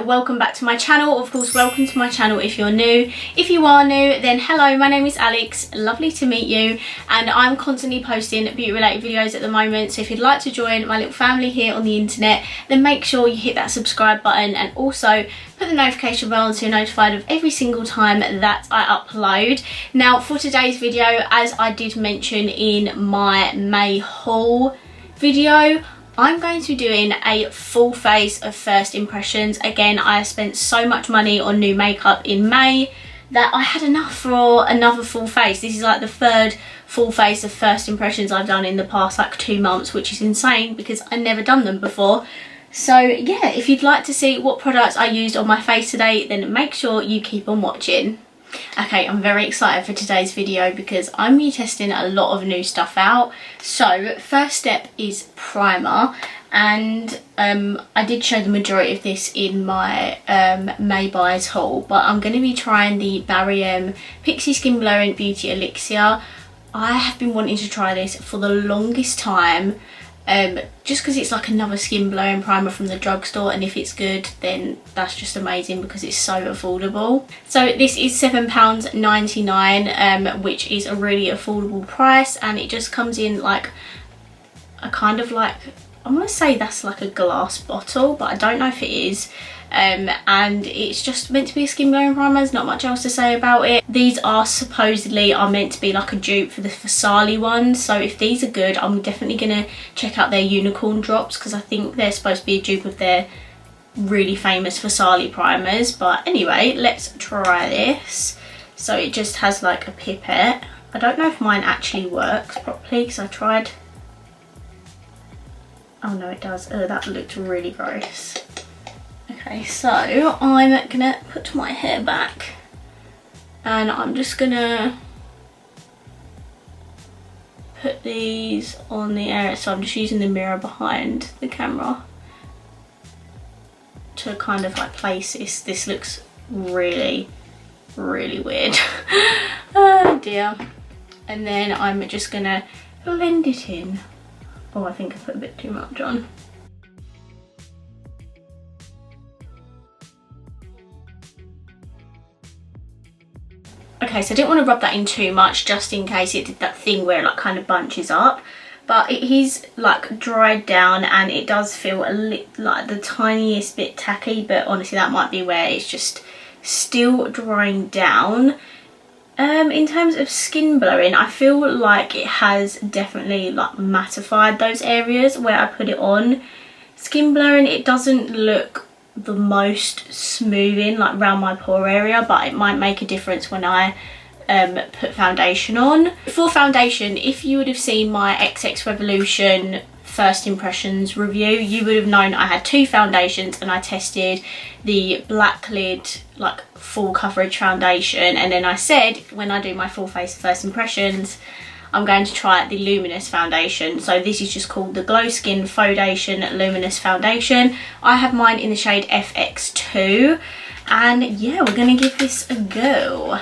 welcome back to my channel. Of course, welcome to my channel if you're new. If you are new, then hello, my name is Alex, lovely to meet you, and I'm constantly posting beauty related videos at the moment, so if you'd like to join my little family here on the internet, then make sure you hit that subscribe button and also put the notification bell on so you're notified of every single time that I upload. Now for today's video, as I did mention in my May haul video, I'm going to be doing a full face of first impressions. Again, I spent so much money on new makeup in May that I had enough for another full face. This is like the third full face of first impressions I've done in the past like 2 months, which is insane because I've never done them before. So yeah, if you'd like to see what products I used on my face today, then make sure you keep on watching. Okay, I'm very excited for today's video because I'm be testing a lot of new stuff out. So first step is primer, and I did show the majority of this in my May buys haul, but I'm going to be trying the Barry Pixie Skin Blurring Beauty Elixir. I have been wanting to try this for the longest time, just because it's like another skin blowing primer from the drugstore, and if it's good then that's just amazing because it's so affordable. So this is £7.99, which is a really affordable price, and it just comes in like a kind of like, I'm gonna say that's like a glass bottle, but I don't know if it is. And it's just meant to be a skin blowing primer. There's not much else to say about it. These are supposedly meant to be like a dupe for the Fasali ones, so if these are good, I'm definitely gonna check out their unicorn drops because I think they're supposed to be a dupe of their really famous Fasali primers. But anyway, let's try this. So it just has like a pipette. I don't know if mine actually works properly because I tried. Oh no, it does. Oh, that looked really gross. Okay, so I'm gonna put my hair back and I'm just gonna put these on the area. So I'm just using the mirror behind the camera to kind of like place this. This looks really, really weird. Oh dear. And then I'm just gonna blend it in. Oh, I think I put a bit too much on. Okay, so I didn't want to rub that in too much just in case it did that thing where it like kind of bunches up, but it is like dried down and it does feel a like the tiniest bit tacky, but honestly that might be where it's just still drying down. In terms of skin blowing, I feel like it has definitely like mattified those areas where I put it on. Skin blurring, it doesn't look the most smoothing like around my pore area, but it might make a difference when I put foundation on. For foundation, if you would have seen my XX Revolution first impressions review, you would have known I had 2 foundations and I tested the black lid like full coverage foundation, and then I said when I do my full face first impressions I'm going to try the luminous foundation. So this is just called the Glow Skin Foundation Luminous Foundation. I have mine in the shade FX2, and yeah, we're gonna give this a go.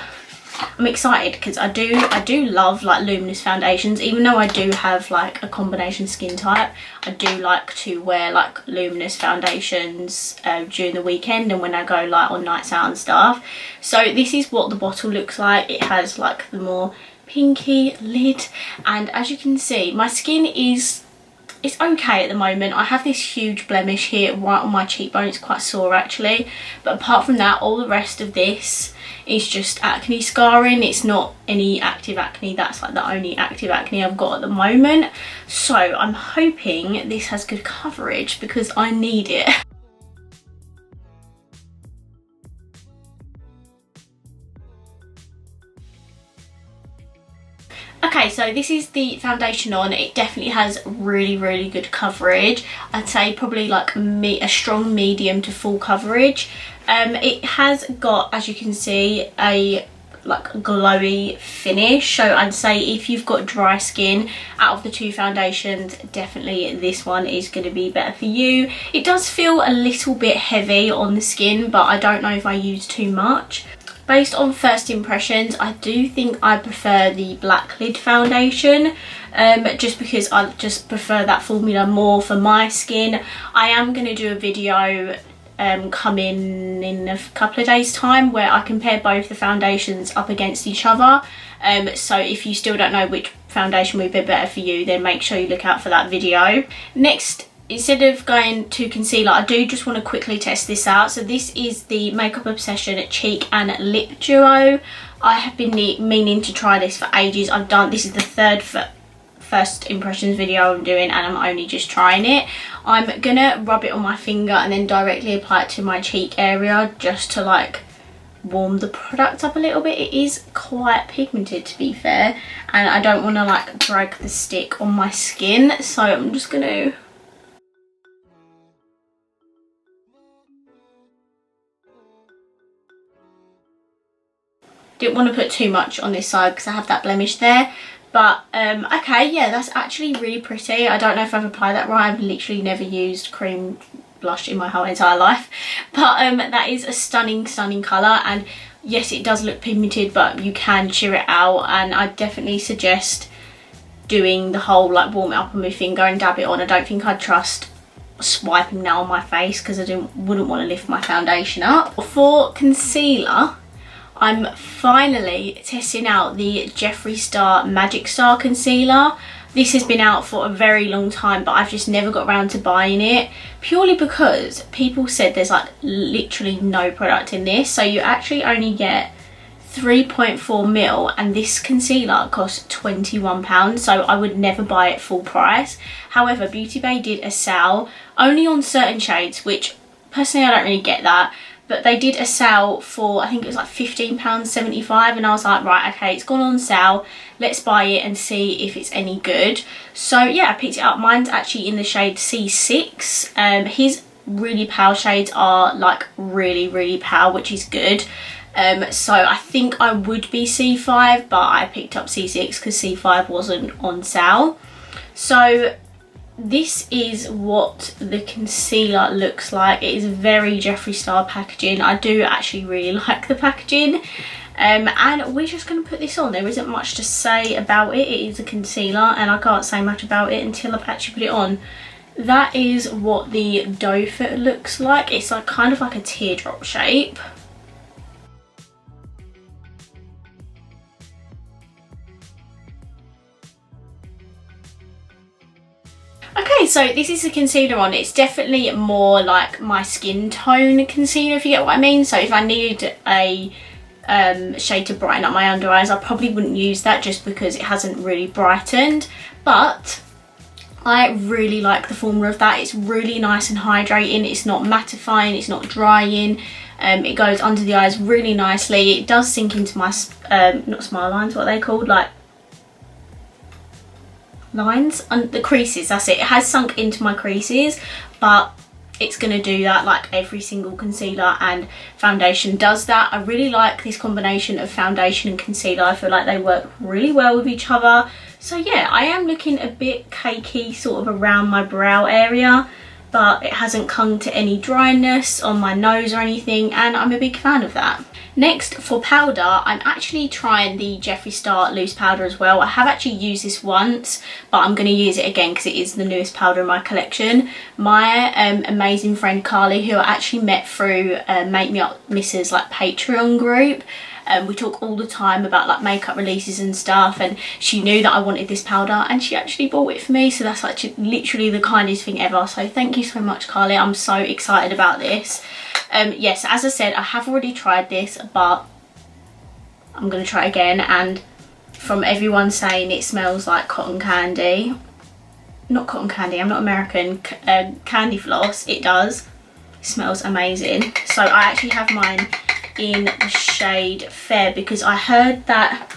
I'm excited because I do love like luminous foundations. Even though I do have like a combination skin type, I do like to wear like luminous foundations during the weekend and when I go like on nights out and stuff. So this is what the bottle looks like. It has like the more pinky lid, and as you can see my skin it's okay at the moment. I have this huge blemish here right on my cheekbone. It's quite sore actually, but apart from that all the rest of this is just acne scarring. It's not any active acne. That's like the only active acne I've got at the moment, so I'm hoping this has good coverage because I need it. Okay, so this is the foundation on. It definitely has really, really good coverage. I'd say probably like a strong medium to full coverage. It has got, as you can see, a like glowy finish. So I'd say if you've got dry skin, out of the 2 foundations, definitely this one is going to be better for you. It does feel a little bit heavy on the skin, but I don't know if I use too much. Based on first impressions, I do think I prefer the black lid foundation, just because I just prefer that formula more for my skin. I am going to do a video coming in a couple of days time, where I compare both the foundations up against each other. So if you still don't know which foundation would be better for you, then make sure you look out for that video. Next, instead of going to concealer, I do just want to quickly test this out. So this is the Makeup Obsession Cheek and Lip Duo. I have been meaning to try this for ages. This is the third first impressions video I'm doing, and I'm only just trying it. I'm gonna rub it on my finger and then directly apply it to my cheek area, just to like warm the product up a little bit. It is quite pigmented, to be fair, and I don't want to like drag the stick on my skin, so I'm just gonna didn't want to put too much on this side because I have that blemish there. But okay, yeah, that's actually really pretty. I don't know if I've applied that right. I've literally never used cream blush in my whole entire life, but that is a stunning colour. And yes, it does look pigmented, but you can sheer it out, and I definitely suggest doing the whole like warm it up on my finger and dab it on. I don't think I'd trust swiping that on my face because I wouldn't want to lift my foundation up. For concealer, I'm finally testing out the Jeffree Star Magic Star concealer. This has been out for a very long time, but I've just never got around to buying it, purely because people said there's like literally no product in this. So you actually only get 3.4ml, and this concealer costs £21, so I would never buy it full price. However, Beauty Bay did a sale only on certain shades, which personally I don't really get that. But they did a sale for, I think it was like £15.75, and I was like, right, okay, it's gone on sale, let's buy it and see if it's any good. So yeah, I picked it up. Mine's actually in the shade C6. His really pale shades are like really pale, which is good. So I think I would be C5, but I picked up C6 because C5 wasn't on sale. So this is what the concealer looks like. It is very Jeffree Star packaging. I do actually really like the packaging. And we're just going to put this on. There isn't much to say about it. It is a concealer, and I can't say much about it until I've actually put it on. That is what the doe foot looks like. It's like kind of like a teardrop shape. Okay, so this is the concealer on. It's definitely more like my skin tone concealer, if you get what I mean. So if I needed a shade to brighten up my under eyes, I probably wouldn't use that just because it hasn't really brightened. But I really like the formula of that. It's really nice and hydrating. It's not mattifying, it's not drying. It goes under the eyes really nicely. It does sink into my, not smile lines, what are they called? Like lines and the creases. That's it. It has sunk into my creases, but it's going to do that like every single concealer and foundation does that. I really like this combination of foundation and concealer. I feel like they work really well with each other. So yeah, I am looking a bit cakey sort of around my brow area, but it hasn't clung to any dryness on my nose or anything, and I'm a big fan of that. Next, for powder, I'm actually trying the Jeffree Star loose powder as well. I have actually used this once, but I'm going to use it again because it is the newest powder in my collection. My amazing friend Carly, who I actually met through Make Me Up Mrs. like Patreon group, we talk all the time about like makeup releases and stuff, and she knew that I wanted this powder and she actually bought it for me, so that's like literally the kindest thing ever. So thank you so much, Carly. I'm so excited about this. Yes, as I said, I have already tried this, but I'm going to try it again, and from everyone saying it smells like cotton candy, not cotton candy, I'm not American, candy floss, it does. It smells amazing. So I actually have mine in the shade Fair because I heard that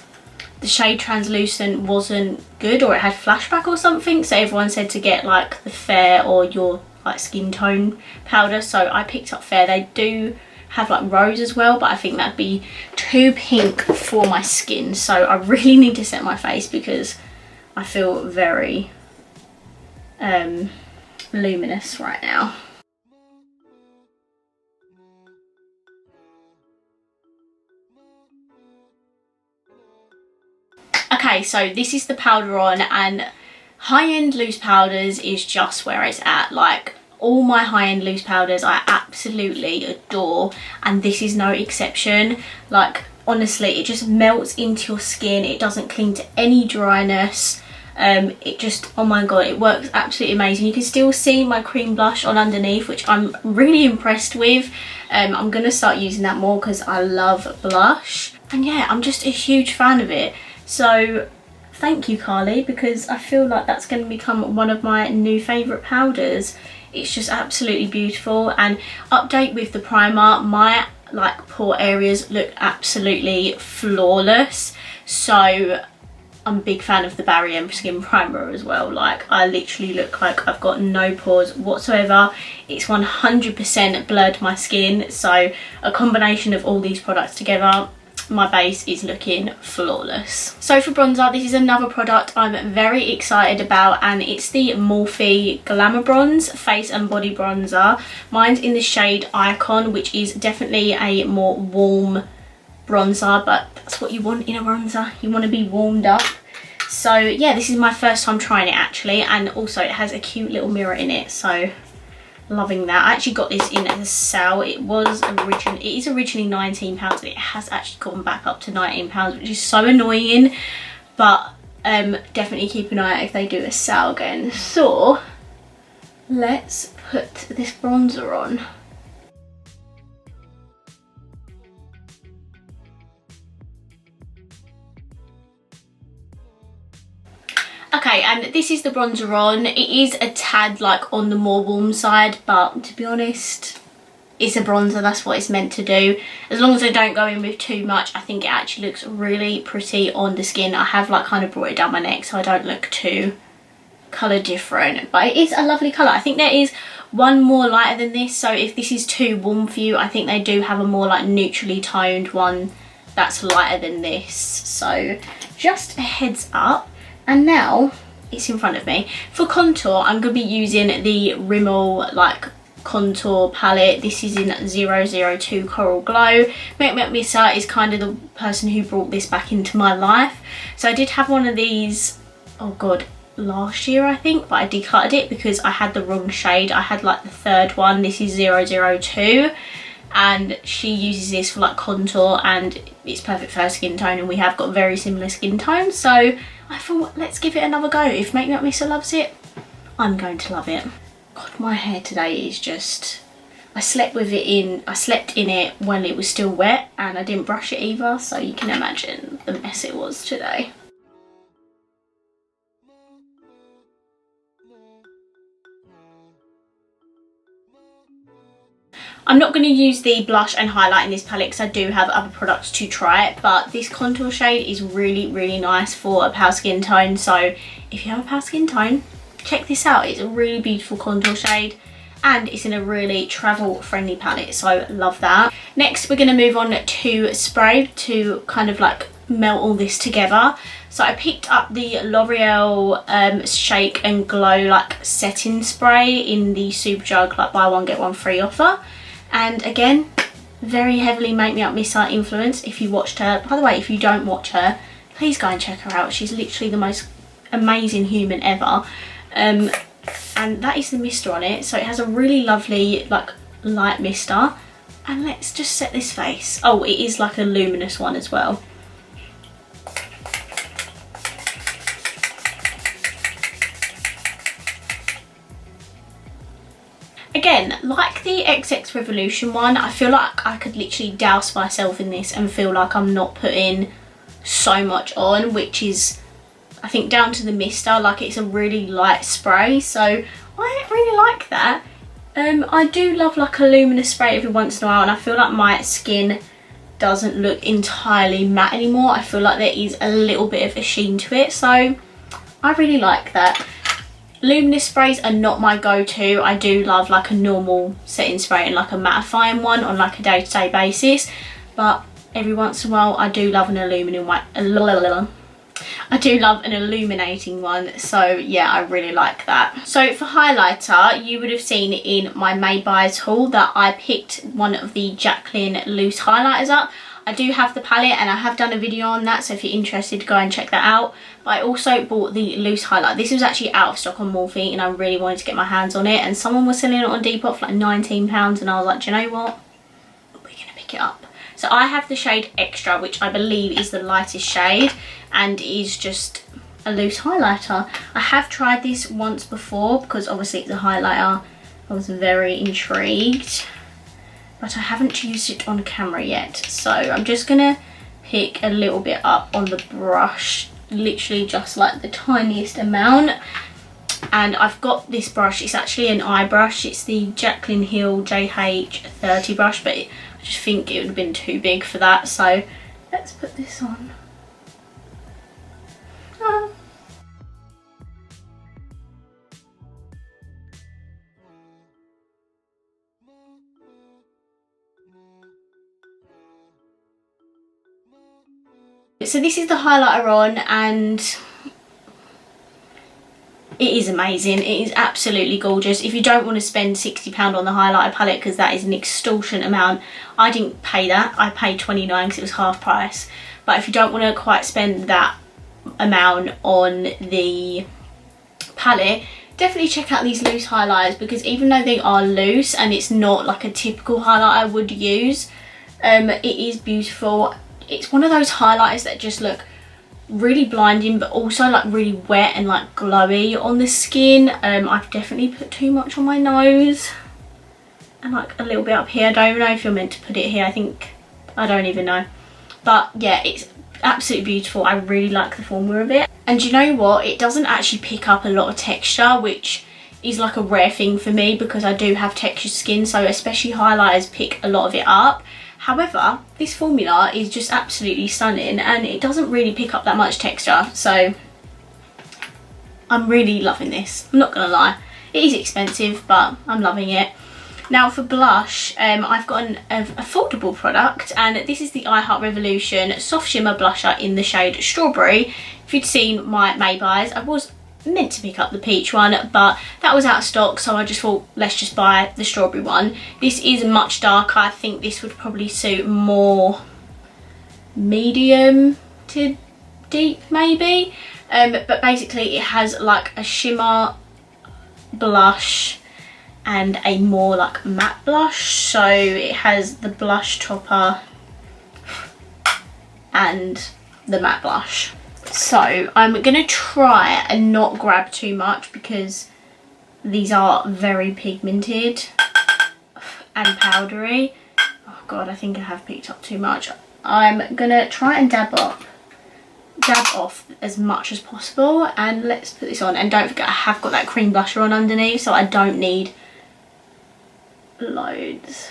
the shade Translucent wasn't good, or it had flashback or something, so everyone said to get like the Fair or your like skin tone powder. So I picked up Fair. They do have like rose as well, but I think that'd be too pink for my skin, so I really need to set my face because I feel very luminous right now. Okay, so this is the powder on, and high-end loose powders is just where it's at. Like all my high-end loose powders I absolutely adore, and this is no exception. Like, honestly, it just melts into your skin. It doesn't cling to any dryness. It just, oh my god, it works absolutely amazing. You can still see my cream blush on underneath, which I'm really impressed with. I'm gonna start using that more because I love blush, and yeah, I'm just a huge fan of it. So thank you, Carly, because I feel like that's going to become one of my new favourite powders. It's just absolutely beautiful. And update with the primer, my like pore areas look absolutely flawless, so I'm a big fan of the Barrier Skin Primer as well. Like, I literally look like I've got no pores whatsoever. It's 100% blurred my skin, so a combination of all these products together, my base is looking flawless. So for bronzer, this is another product I'm very excited about, and it's the Morphe Glamour Bronze Face and Body Bronzer. Mine's in the shade Icon, which is definitely a more warm bronzer, but that's what you want in a bronzer. You want to be warmed up. So yeah, this is my first time trying it actually, and also it has a cute little mirror in it, so loving that. I actually got this in a sale. It is originally £19, but it has actually gone back up to £19, which is so annoying, but definitely keep an eye out if they do a sale again. So let's put this bronzer on. Okay, and this is the bronzer on. It is a tad like on the more warm side, but to be honest, it's a bronzer, that's what it's meant to do. As long as I don't go in with too much, I think it actually looks really pretty on the skin. I have like kind of brought it down my neck so I don't look too colour different, but it is a lovely colour. I think there is one more lighter than this, so if this is too warm for you, I think they do have a more like neutrally toned one that's lighter than this. So just a heads up. And now it's in front of me. For contour, I'm going to be using the Rimmel like contour palette. This is in 002 Coral Glow. Make Missa is kind of the person who brought this back into my life. So I did have one of these, oh god, last year I think, but I decluttered it because I had the wrong shade. I had like the third one. This is 002. And she uses this for like contour, and it's perfect for her skin tone, and we have got very similar skin tones, so I thought let's give it another go. If Make Me Up Missa loves it, I'm going to love it. God, my hair today is just, I slept in it when it was still wet, and I didn't brush it either, so you can imagine the mess it was today. I'm not going to use the blush and highlight in this palette because I do have other products to try it, but this contour shade is really, really nice for a pale skin tone. So if you have a pale skin tone, check this out. It's a really beautiful contour shade, and it's in a really travel friendly palette, so love that. Next, we're going to move on to spray to kind of like melt all this together. So I picked up the L'Oreal Shake and Glow like setting spray in the Super Jug like buy one get one free offer. And again, very heavily Make Me Up Missa influence. If you watched her, by the way, if you don't watch her, please go and check her out. She's literally the most amazing human ever. And that is the mister on it. So it has a really lovely like light mister. And let's just set this face. Oh, it is like a luminous one as well. Again, like the XX Revolution one, I feel like I could literally douse myself in this and feel like I'm not putting so much on, which is, I think, down to the mister. Like, it's a really light spray, so I really like that. I do love like a luminous spray every once in a while, and I feel like my skin doesn't look entirely matte anymore. I feel like there is a little bit of a sheen to it, so I really like that. Luminous sprays are not my go-to. I do love like a normal setting spray and like a mattifying one on like a day-to-day basis, but every once in a while I do love an illuminating one, so yeah, I really like that. So for highlighter, you would have seen in my May buys haul that I picked one of the Jaclyn loose highlighters up. I do have the palette and I have done a video on that, so if you're interested, go and check that out. But I also bought the loose highlight. This was actually out of stock on Morphe and I really wanted to get my hands on it, and someone was selling it on Depop for like £19 and I was like, do you know what? We're gonna pick it up. So I have the shade Extra, which I believe is the lightest shade and is just a loose highlighter. I have tried this once before because obviously it's a highlighter. I was very intrigued, but I haven't used it on camera yet. So I'm just gonna pick a little bit up on the brush, literally just like the tiniest amount. And I've got this brush, it's actually an eye brush. It's the Jaclyn Hill JH30 brush, but I just think it would have been too big for that. So let's put this on. So this is the highlighter on and it is amazing. It is absolutely gorgeous. If you don't want to spend £60 on the highlighter palette, because that is an extortion amount, I didn't pay that. I paid £29 because it was half price. But if you don't want to quite spend that amount on the palette, definitely check out these loose highlighters, because even though they are loose and it's not like a typical highlight I would use, it is beautiful. It's one of those highlighters that just look really blinding but also like really wet and like glowy on the skin. I've definitely put too much on my nose and like a little bit up here. I don't even know if you're meant to put it here. I don't even know. But yeah, it's absolutely beautiful. I really like the formula of it. And you know what? It doesn't actually pick up a lot of texture, which is like a rare thing for me because I do have textured skin, so especially highlighters pick a lot of it up. However, this formula is just absolutely stunning and it doesn't really pick up that much texture, so I'm really loving this. I'm not gonna lie, it is expensive but I'm loving it. Now for blush, I've got an affordable product, and this is the I Heart Revolution Soft Shimmer Blusher in the shade Strawberry. If you'd seen my May buys, I was meant to pick up the peach one, but that was out of stock, so I just thought let's just buy the strawberry one. This is much darker. I think this would probably suit more medium to deep maybe, but basically it has like a shimmer blush and a more like matte blush. So it has the blush topper and the matte blush. So I'm gonna try and not grab too much because these are very pigmented and powdery. Oh god, I think I have picked up too much. I'm gonna try and dab off as much as possible, and let's put this on. And don't forget, I have got that cream blusher on underneath, so I don't need loads.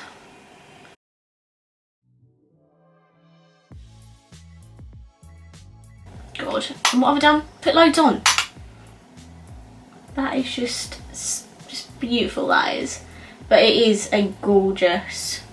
God, and what have I done? Put loads on. That is just beautiful, that is. But it is a gorgeous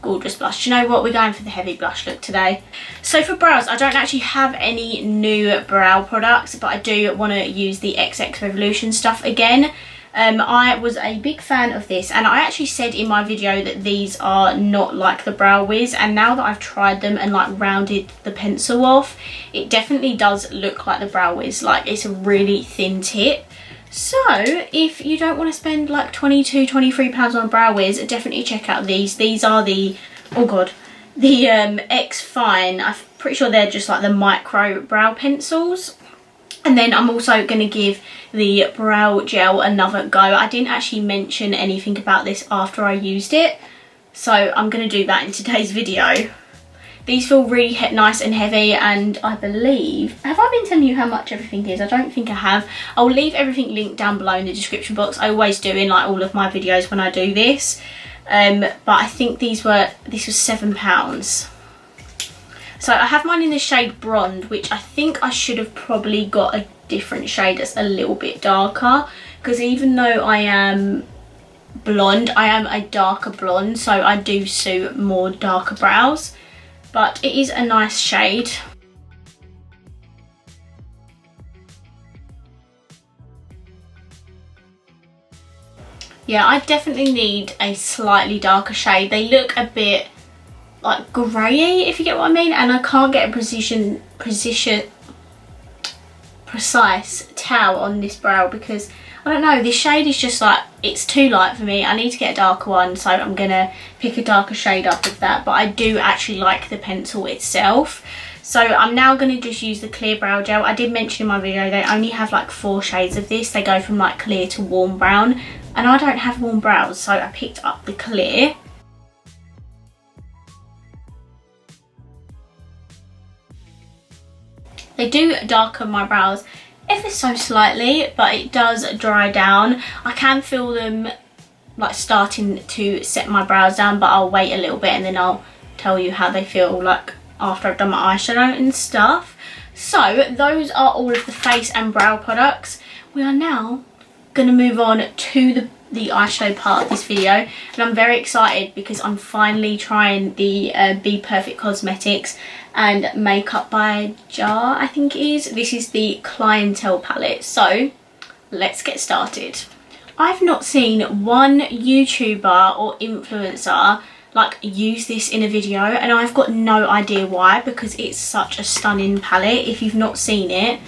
blush. Do you know what? We're going for the heavy blush look today. So for brows, I don't actually have any new brow products, but I do want to use the XX Revolution stuff again. I was a big fan of this, and I actually said in my video that these are not like the Brow Wiz, and now that I've tried them and like rounded the pencil off, it definitely does look like the Brow Wiz. Like, it's a really thin tip. So if you don't want to spend like £22–23 on Brow Wiz, definitely check out these. These are the, oh god, the X Fine. I'm pretty sure they're just like the micro brow pencils. And then I'm also going to give the brow gel another go. I didn't actually mention anything about this after I used it, so I'm going to do that in today's video. These feel really nice and heavy, and I believe, have I been telling you how much everything is? I don't think I have. I'll leave everything linked down below in the description box. I always do in like all of my videos when I do this. But I think this was £7. So I have mine in the shade Blonde, which I think I should have probably got a different shade that's a little bit darker, because even though I am blonde, I am a darker blonde, so I do suit more darker brows. But it is a nice shade. Yeah, I definitely need a slightly darker shade. They look a bit like grey, if you get what I mean, and I can't get a precise tell on this brow because I don't know, this shade is just like, it's too light for me. I need to get a darker one, so I'm gonna pick a darker shade up with that, but I do actually like the pencil itself. So I'm now going to just use the clear brow gel. I did mention in my video they only have like 4 shades of this. They go from like clear to warm brown, and I don't have warm brows, so I picked up the clear. They do darken my brows ever so slightly, but it does dry down. I can feel them like starting to set my brows down, but I'll wait a little bit and then I'll tell you how they feel like after I've done my eyeshadow and stuff. So those are all of the face and brow products. We are now going to move on to the eyeshadow part of this video, and I'm very excited because I'm finally trying the Be Perfect Cosmetics and Makeup by Jar, I think it is. This is the Clientele palette, so let's get started. I've not seen one YouTuber or influencer like use this in a video, and I've got no idea why, because it's such a stunning palette. If you've not seen it,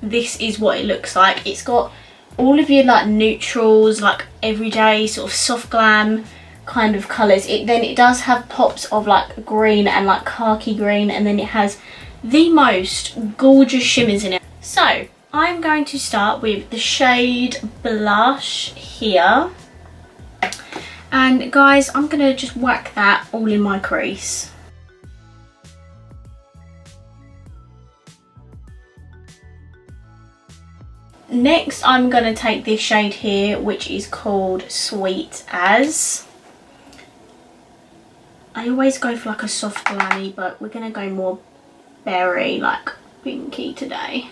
this is what it looks like. It's got all of your like neutrals, like everyday sort of soft glam kind of colours. Then it does have pops of like green and like khaki green, and then it has the most gorgeous shimmers in it. So I'm going to start with the shade Blush here. And guys, I'm going to just whack that all in my crease. Next, I'm going to take this shade here, which is called Sweet As. I always go for like a soft glammy, but we're going to go more berry, like pinky today.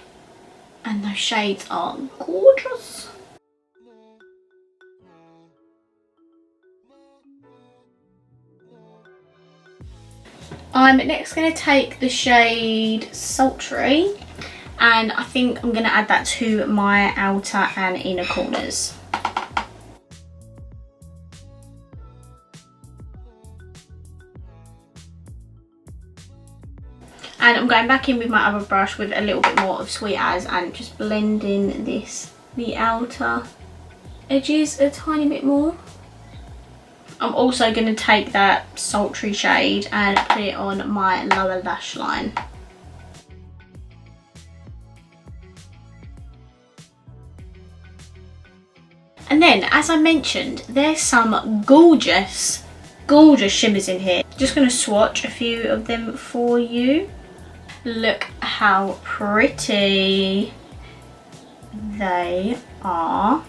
And those shades are gorgeous. I'm next going to take the shade Sultry, and I think I'm going to add that to my outer and inner corners. And I'm going back in with my other brush with a little bit more of Sweet As and just blending the outer edges a tiny bit more. I'm also going to take that Sultry shade and put it on my lower lash line. And then, as I mentioned, there's some gorgeous shimmers in here. Just going to swatch a few of them for you. Look how pretty they are.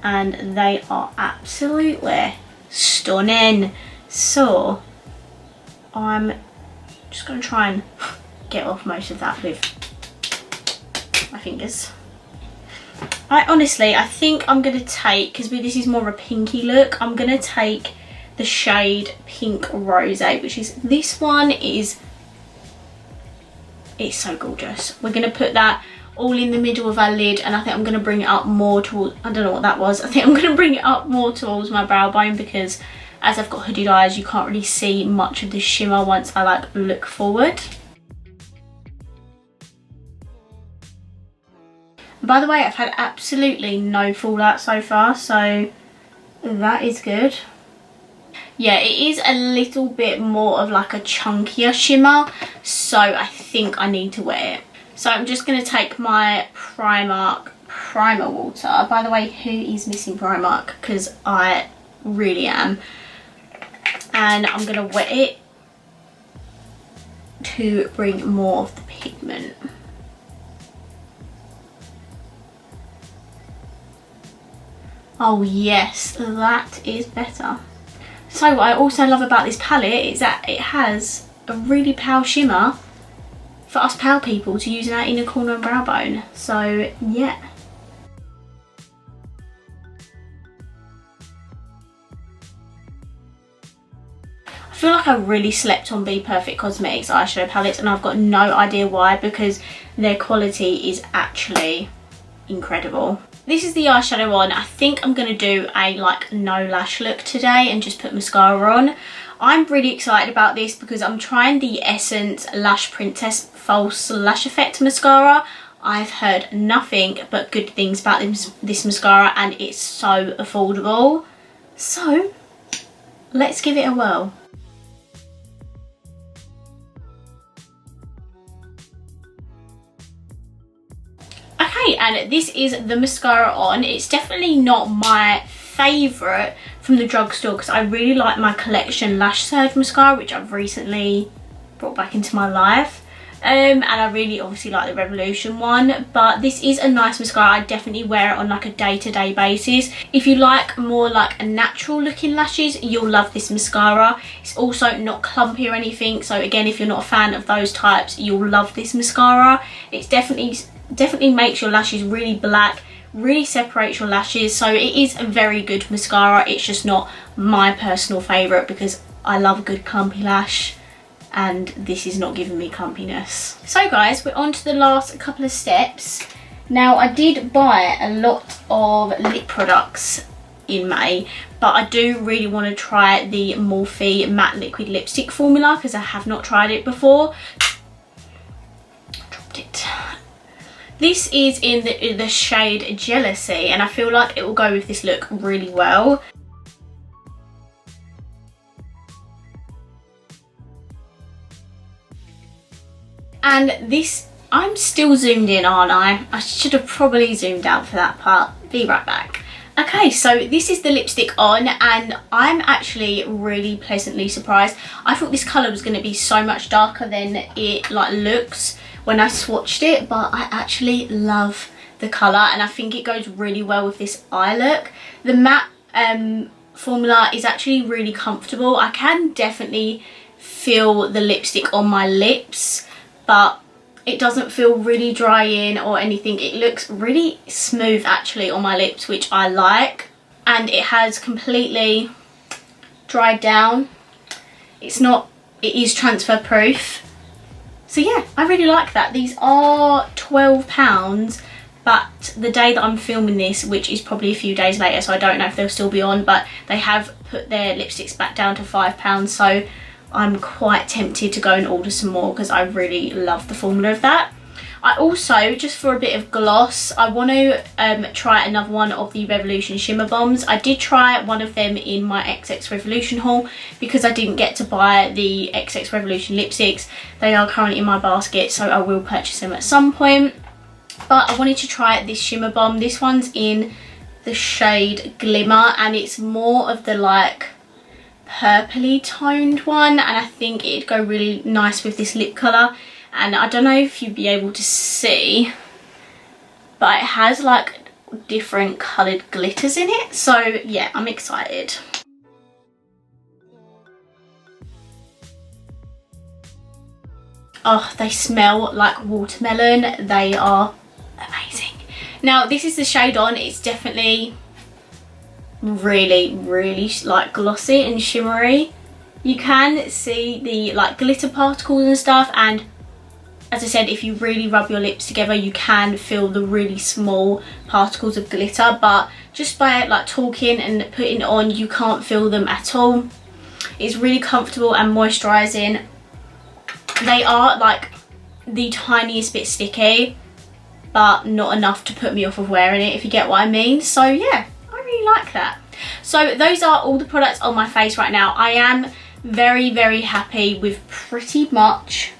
And they are absolutely stunning. So I'm just going to try and get off most of that with my fingers. I think I'm going to take, because this is more of a pinky look, I'm going to take the shade Pink Rose, which is this one. It's so gorgeous. We're going to put that all in the middle of our lid, and I think I'm going to bring it up more towards, I don't know what that was, I think I'm going to bring it up more towards my brow bone, because as I've got hooded eyes you can't really see much of the shimmer once I like look forward. By the way, I've had absolutely no fallout so far, so that is good. Yeah, it is a little bit more of like a chunkier shimmer, so I think I need to wear it. So I'm just going to take my Primark primer water. By the way, who is missing Primark? Because I really am. And I'm going to wet it to bring more of the pigment. Oh yes, that is better. So what I also love about this palette is that it has a really pale shimmer for us pale people to use in our inner corner and brow bone. So yeah. I feel like I really slept on Be Perfect Cosmetics eyeshadow palettes, and I've got no idea why, because their quality is actually incredible. this is the eyeshadow on. I think I'm going to do a like no lash look today and just put mascara on. I'm really excited about this because I'm trying the Essence Lash Princess False Lash Effect mascara. I've heard nothing but good things about this mascara, and it's so affordable. So let's give it a whirl. Okay, and this is the mascara on. It's definitely not my favourite from the drugstore because I really like my Collection Lash Surge mascara, which I've recently brought back into my life. And I really obviously like the Revolution one, but this is a nice mascara. I definitely wear it on like a day-to-day basis. If you like more like a natural looking lashes, you'll love this mascara. It's also not clumpy or anything, so again, if you're not a fan of those types, you'll love this mascara. It's definitely makes your lashes really black, really separates your lashes, so it is a very good mascara. It's just not my personal favourite because I love a good clumpy lash, and this is not giving me clumpiness. So guys, we're on to the last couple of steps. Now, I did buy a lot of lip products in May, but I do really want to try the Morphe matte liquid lipstick formula because I have not tried it before. Dropped it. This is in the shade Jealousy, and I feel like it will go with this look really well. And this, I'm still zoomed in, aren't I? I should have probably zoomed out for that part. Be right back. Okay, so this is the lipstick on, and I'm actually really pleasantly surprised. I thought this colour was going to be so much darker than it like looks when I swatched it, but I actually love the colour, and I think it goes really well with this eye look. The matte formula is actually really comfortable. I can definitely feel the lipstick on my lips, but it doesn't feel really dry in or anything. It looks really smooth actually on my lips, which I like, and it has completely dried down. It is transfer proof. So yeah, I really like that. These are £12, but the day that I'm filming this, which is probably a few days later, so I don't know if they'll still be on, but they have put their lipsticks back down to £5, so I'm quite tempted to go and order some more because I really love the formula of that. I also, just for a bit of gloss, I want to try another one of the Revolution Shimmer Bombs. I did try one of them in my XX Revolution haul because I didn't get to buy the XX Revolution lipsticks. They are currently in my basket, so I will purchase them at some point. But I wanted to try this Shimmer Bomb. This one's in the shade Glimmer, and it's more of the like purpley toned one, and I think it'd go really nice with this lip colour. And I don't know if you'd be able to see, but it has like different coloured glitters in it, so yeah, I'm excited. Oh, they smell like watermelon. They are amazing. Now, this is the shade on. It's definitely really like glossy and shimmery. You can see the like glitter particles and stuff, and as I said, if you really rub your lips together, you can feel the really small particles of glitter, but just by like talking and putting it on, you can't feel them at all. It's really comfortable and moisturising. They are like the tiniest bit sticky, but not enough to put me off of wearing it, if you get what I mean. So yeah, I really like that. So those are all the products on my face right now. I am very happy with pretty much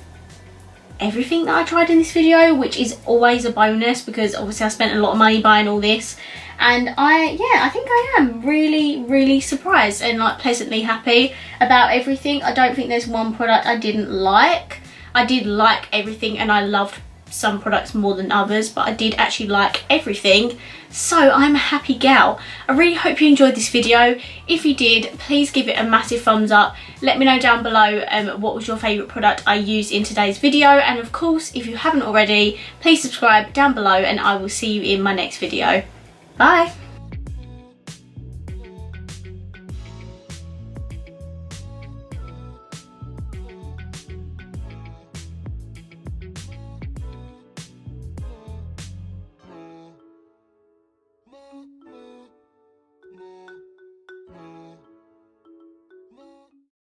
everything that I tried in this video, which is always a bonus because obviously I spent a lot of money buying all this, and I think I am really surprised and like pleasantly happy about everything. I don't think there's one product I didn't like. I did like everything, and I loved some products more than others, but I did actually like everything, so I'm a happy gal. I really hope you enjoyed this video. If you did, please give it a massive thumbs up. Let me know down below what was your favourite product I used in today's video, and of course, if you haven't already, please subscribe down below, and I will see you in my next video. Bye.